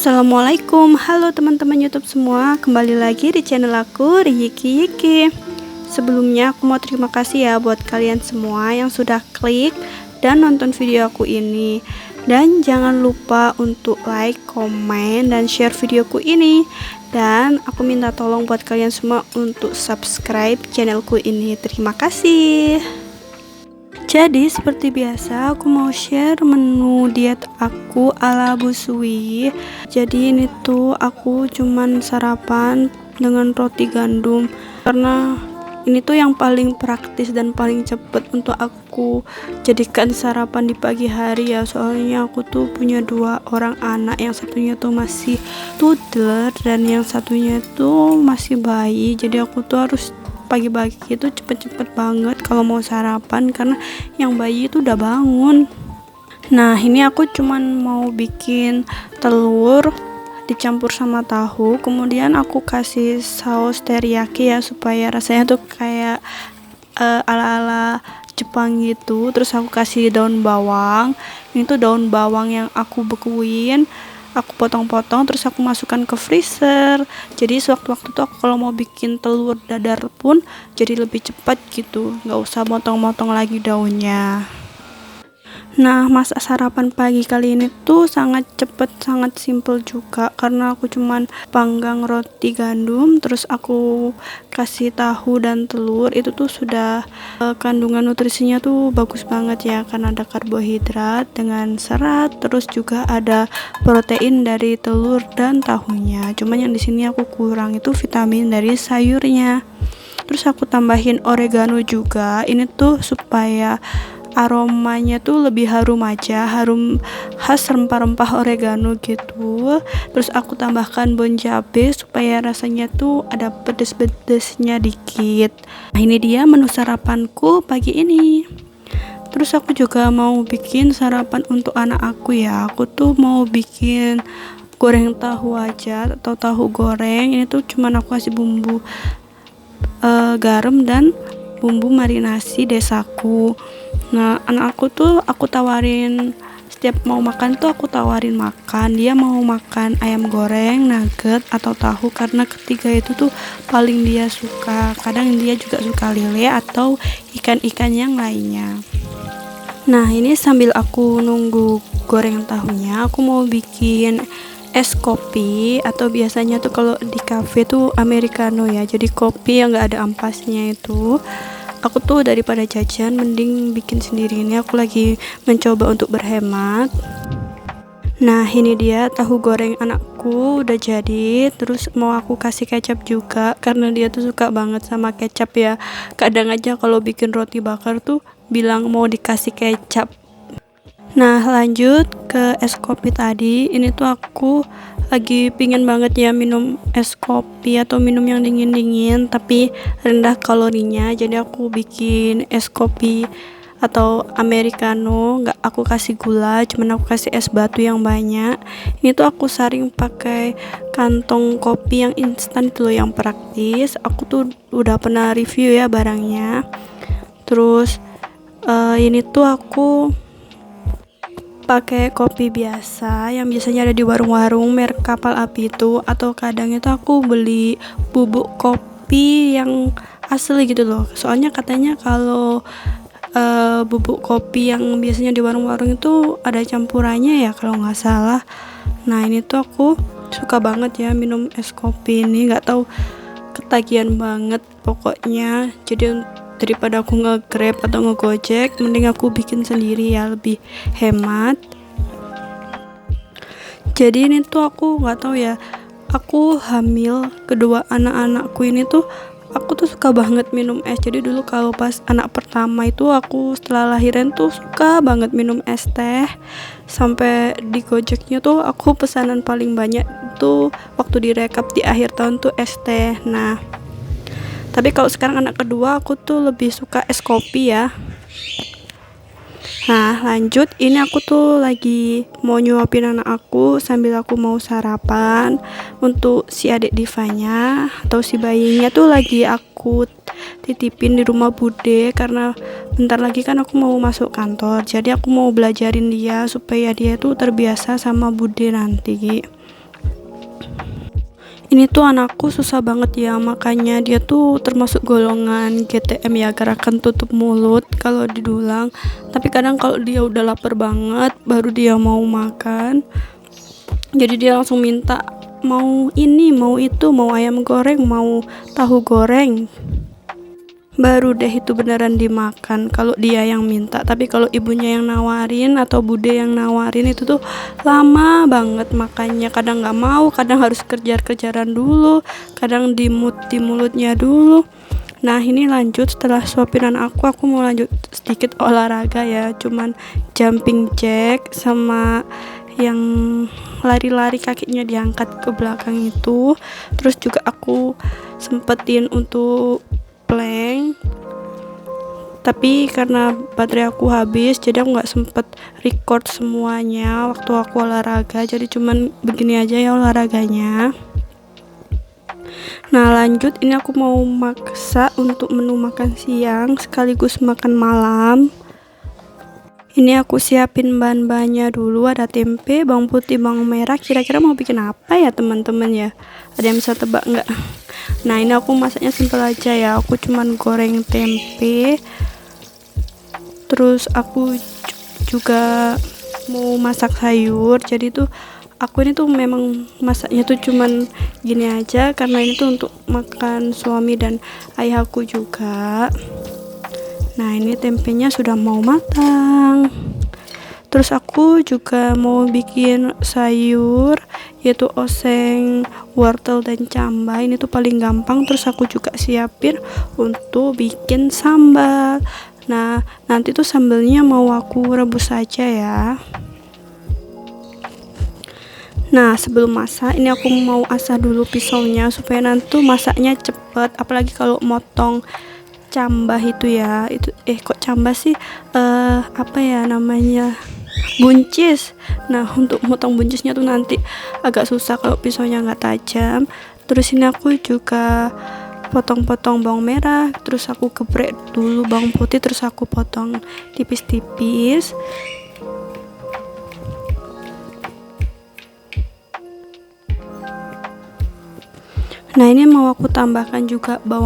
Assalamualaikum, halo teman-teman YouTube semua, kembali lagi di channel aku Riyiki Yiki. Sebelumnya aku mau terima kasih ya buat kalian semua yang sudah klik dan nonton video aku ini. Dan jangan lupa untuk like, komen, dan share videoku ini. Dan aku minta tolong buat kalian semua untuk subscribe channelku ini. Terima kasih. Jadi seperti biasa aku mau share menu diet aku ala Bu Sui. Jadi ini tuh aku cuman sarapan dengan roti gandum karena ini tuh yang paling praktis dan paling cepet untuk aku jadikan sarapan di pagi hari ya. Soalnya aku tuh punya 2 orang anak, yang satunya tuh masih toddler dan yang satunya tuh masih bayi. Jadi aku tuh harus pagi-pagi itu cepet-cepet banget kalau mau sarapan karena yang bayi itu udah bangun. Nah ini aku cuman mau bikin telur dicampur sama tahu, kemudian aku kasih saus teriyaki ya supaya rasanya tuh kayak ala-ala Jepang gitu. Terus aku kasih daun bawang, ini tuh daun bawang yang aku bekuin, aku potong-potong, terus aku masukkan ke freezer. Jadi sewaktu-waktu tuh aku kalau mau bikin telur dadar pun jadi lebih cepat gitu, nggak usah motong-motong lagi daunnya. Nah masak sarapan pagi kali ini tuh sangat cepet, sangat simple juga karena aku cuman panggang roti gandum, terus aku kasih tahu dan telur. Itu tuh sudah kandungan nutrisinya tuh bagus banget ya, karena ada karbohidrat dengan serat, terus juga ada protein dari telur dan tahunya. Cuman yang di sini aku kurang itu vitamin dari sayurnya. Terus aku tambahin oregano juga, ini tuh supaya aromanya tuh lebih harum aja, harum khas rempah-rempah oregano gitu. Terus aku tambahkan bon cabe supaya rasanya tuh ada pedes-pedesnya dikit. Nah ini dia menu sarapanku pagi ini. Terus aku juga mau bikin sarapan untuk anak aku ya. Aku tuh mau bikin goreng tahu aja atau tahu goreng. Ini tuh cuman aku kasih bumbu garam dan bumbu marinasi desaku. Nah anak aku tuh aku tawarin, setiap mau makan tuh aku tawarin makan. Dia mau makan ayam goreng, nugget, atau tahu karena ketiga itu tuh paling dia suka. Kadang dia juga suka lele atau ikan-ikan yang lainnya. Nah ini sambil aku nunggu goreng tahunya, aku mau bikin es kopi, atau biasanya tuh kalau di cafe tuh americano ya, jadi kopi yang gak ada ampasnya itu. Aku tuh daripada jajan mending bikin sendiri. Ini aku lagi mencoba untuk berhemat. Nah ini dia tahu goreng anakku udah jadi. Terus mau aku kasih kecap juga karena dia tuh suka banget sama kecap ya. Kadang aja kalau bikin roti bakar tuh bilang mau dikasih kecap. Nah lanjut ke es kopi tadi. Ini tuh aku lagi pingin banget ya minum es kopi atau minum yang dingin-dingin tapi rendah kalorinya. Jadi aku bikin es kopi atau americano, nggak aku kasih gula, cuman aku kasih es batu yang banyak. Ini tuh aku saring pakai kantong kopi yang instan itu loh, yang praktis. Aku tuh udah pernah review ya barangnya. Terus ini tuh aku pakai kopi biasa yang biasanya ada di warung-warung merek Kapal Api itu, atau kadang itu aku beli bubuk kopi yang asli gitu loh. Soalnya katanya kalau bubuk kopi yang biasanya di warung-warung itu ada campurannya ya kalau nggak salah. Nah ini tuh aku suka banget ya minum es kopi ini, nggak tahu ketagihan banget pokoknya. Jadi daripada aku nge-grab atau nge-gojek, mending aku bikin sendiri ya, lebih hemat. Jadi ini tuh aku nggak tahu ya, aku hamil kedua anak-anakku ini tuh aku tuh suka banget minum es. Jadi dulu kalau pas anak pertama itu aku setelah lahiran tuh suka banget minum es teh, sampai di gojeknya tuh aku pesanan paling banyak tuh waktu direkap di akhir tahun tuh es teh. Nah tapi kalau sekarang anak kedua aku tuh lebih suka es kopi ya. Nah lanjut, ini aku tuh lagi mau nyuapin anak aku sambil aku mau sarapan. Untuk si adik Divanya atau si bayinya tuh lagi aku titipin di rumah bude karena bentar lagi kan aku mau masuk kantor. Jadi aku mau belajarin dia supaya dia tuh terbiasa sama bude nanti. Ini tuh anakku susah banget ya, makanya dia tuh termasuk golongan GTM ya, gerakan tutup mulut kalau didulang. Tapi kadang kalau dia udah lapar banget baru dia mau makan, jadi dia langsung minta mau ini, mau itu, mau ayam goreng, mau tahu goreng. Baru deh itu beneran dimakan kalau dia yang minta. Tapi kalau ibunya yang nawarin atau bude yang nawarin itu tuh lama banget makannya. Kadang nggak mau, kadang harus kejar-kejaran dulu, kadang dimut di mulutnya dulu. Nah ini lanjut setelah suapinan aku mau lanjut sedikit olahraga ya, cuman jumping jack sama yang lari-lari kakinya diangkat ke belakang itu. Terus juga aku sempetin untuk plank, tapi karena baterai aku habis jadi aku nggak sempet record semuanya waktu aku olahraga, jadi cuman begini aja ya olahraganya. Nah lanjut, ini aku mau maksa untuk menu makan siang sekaligus makan malam. Ini aku siapin bahan-bahannya dulu, ada tempe, bawang putih, bawang merah. Kira-kira mau bikin apa ya teman-teman ya? Ada yang bisa tebak nggak? Nah ini aku masaknya simpel aja ya, aku cuman goreng tempe, terus aku juga mau masak sayur. Jadi tuh aku ini tuh memang masaknya tuh cuman gini aja karena ini tuh untuk makan suami dan ayahku juga. Nah ini tempenya sudah mau matang. Terus aku juga mau bikin sayur, yaitu oseng, wortel, dan camba. Ini tuh paling gampang. Terus aku juga siapin untuk bikin sambal. Nah nanti tuh sambalnya mau aku rebus saja ya. Nah sebelum masak ini aku mau asah dulu pisaunya supaya nanti masaknya cepet. Apalagi kalau motong cambah itu ya, itu kok cambah sih, apa ya namanya, buncis. Nah untuk motong buncisnya tuh nanti agak susah kalau pisaunya nggak tajam. Terus ini aku juga potong-potong bawang merah, terus aku geprek dulu bawang putih, terus aku potong tipis-tipis. Nah ini mau aku tambahkan juga mau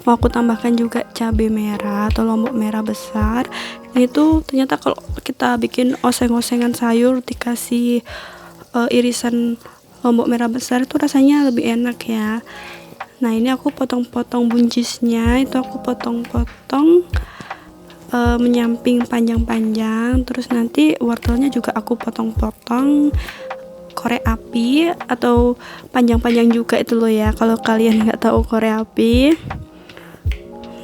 aku tambahkan juga cabai merah atau lombok merah besar. Ini tuh ternyata kalau kita bikin oseng-osengan sayur dikasih irisan lombok merah besar itu rasanya lebih enak ya. Nah ini aku potong-potong buncisnya, itu aku potong-potong menyamping panjang-panjang. Terus nanti wortelnya juga aku potong-potong korek api atau panjang-panjang juga itu loh ya, kalau kalian nggak tahu korek api.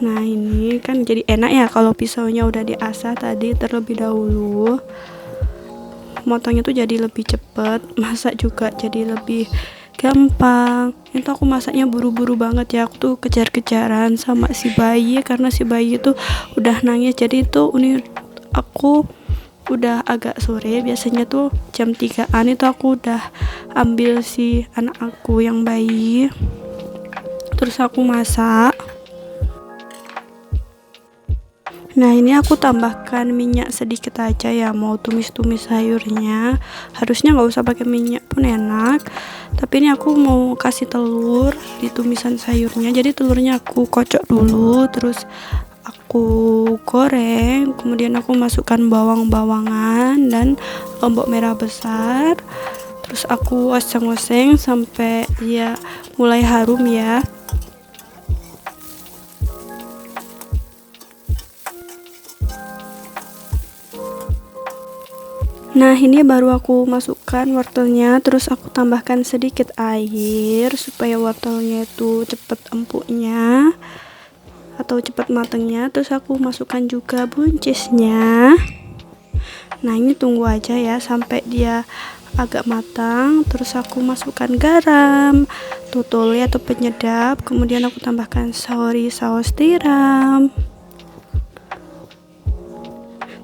Nah ini kan jadi enak ya kalau pisaunya udah diasah tadi terlebih dahulu, motongnya tuh jadi lebih cepet, masak juga jadi lebih gampang. Itu aku masaknya buru-buru banget ya, aku tuh kejar-kejaran sama si bayi karena si bayi tuh udah nangis. Jadi itu ini aku udah agak sore, biasanya tuh jam 3-an itu aku udah ambil si anak aku yang bayi, terus aku masak. Nah ini aku tambahkan minyak sedikit aja ya, mau tumis-tumis sayurnya. Harusnya nggak usah pakai minyak pun enak, tapi ini aku mau kasih telur di tumisan sayurnya. Jadi telurnya aku kocok dulu, terus aku goreng, kemudian aku masukkan bawang-bawangan dan lombok merah besar. Terus aku oseng-oseng sampai dia mulai harum ya. Nah ini baru aku masukkan wortelnya, terus aku tambahkan sedikit air supaya wortelnya itu cepet empuknya atau cepat matangnya. Terus aku masukkan juga buncisnya. Nah ini tunggu aja ya sampai dia agak matang. Terus aku masukkan garam, tutole atau penyedap, kemudian aku tambahkan saus tiram.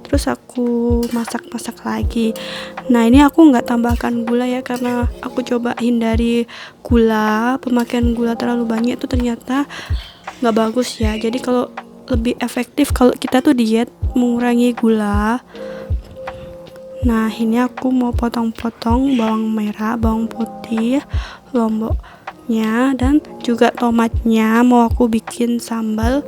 Terus aku masak-masak lagi. Nah ini aku nggak tambahkan gula ya, karena aku coba hindari pemakaian gula terlalu banyak itu ternyata nggak bagus ya. Jadi kalau lebih efektif kalau kita tuh diet mengurangi gula. Nah, ini aku mau potong-potong bawang merah, bawang putih, lomboknya, dan juga tomatnya mau aku bikin sambal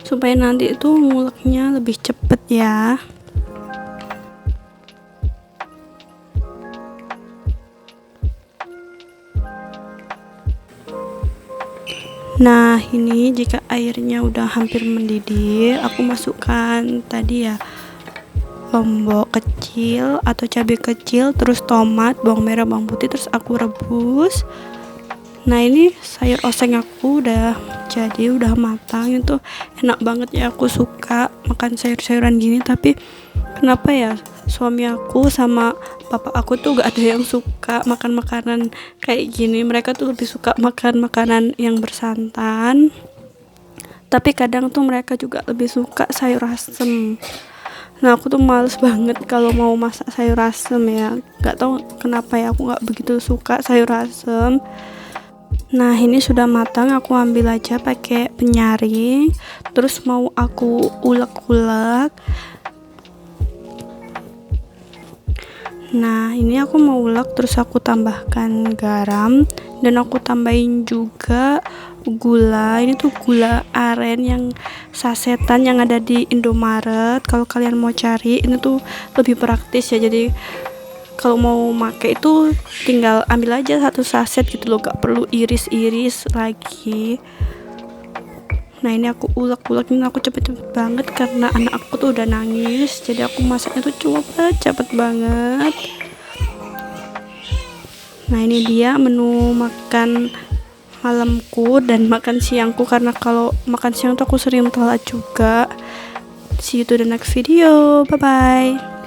supaya nanti itu nguleknya lebih cepet ya. Nah, ini jika airnya udah hampir mendidih, aku masukkan tadi ya lombok kecil atau cabai kecil, terus tomat, bawang merah, bawang putih, terus aku rebus. Nah, ini sayur oseng aku udah jadi, udah matang. Itu enak banget ya, aku suka makan sayur-sayuran gini. Tapi kenapa ya suami aku sama bapak aku tuh gak ada yang suka makan makanan kayak gini. Mereka tuh lebih suka makan makanan yang bersantan, tapi kadang tuh mereka juga lebih suka sayur asem. Nah, aku tuh males banget kalau mau masak sayur asem ya, gak tahu kenapa ya, aku gak begitu suka sayur asem. Nah, ini sudah matang, aku ambil aja pakai penyaring, terus mau aku ulek-ulek. Nah, ini aku mau ulek, terus aku tambahkan garam, dan aku tambahin juga gula. Ini tuh gula aren yang sasetan yang ada di Indomaret. Kalau kalian mau cari, ini tuh lebih praktis ya, jadi kalau mau make itu tinggal ambil aja satu saset gitu loh, gak perlu iris-iris lagi. Nah, ini aku ulek-ulek, ini aku cepet-cepet banget karena anak aku tuh udah nangis, jadi aku masaknya tuh cepet banget. Nah, ini dia menu makan malamku dan makan siangku, karena kalau makan siang tuh aku sering telat juga. See you to the next video, bye bye.